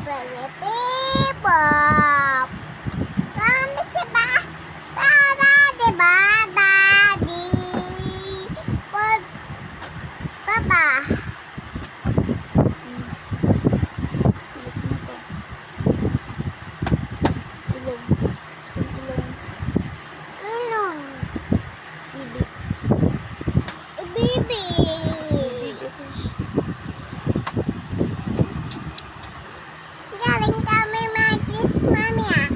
Pop. Kami si para, diba, Daddy? Papa. Ilong. Ilong. Ilong. Bibi. Bibi. Big fish. Galing kami mag-kiss, Mami, ah.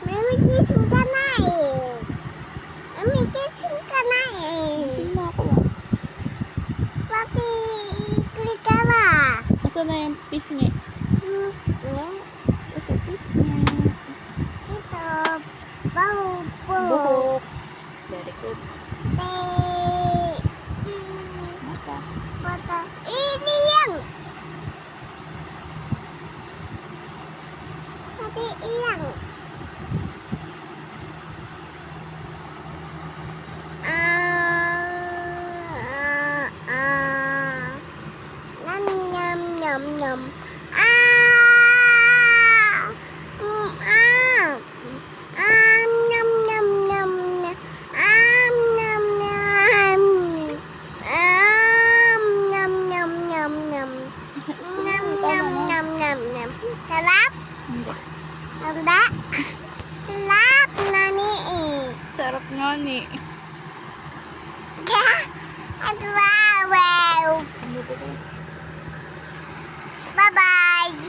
Mami, kissing ka na eh. Mami, kissing ka na eh. Gising na ako Papi, ikli ka na. Nasaan na yung pisngi? Ito, pisngi. Ito, buhok. Buhok. Very good. Mata. Mata. Ini yang. Tadi yang. Nam nam nam nam. Nam nam nam nam. Nam nam. Nam nam nam nam. Nam nam nam nam nam. Sarap? Hindi. Sarap? Sarap na ni eh. Sarap nga ni. At wow. Ano ba ito? Bye-bye.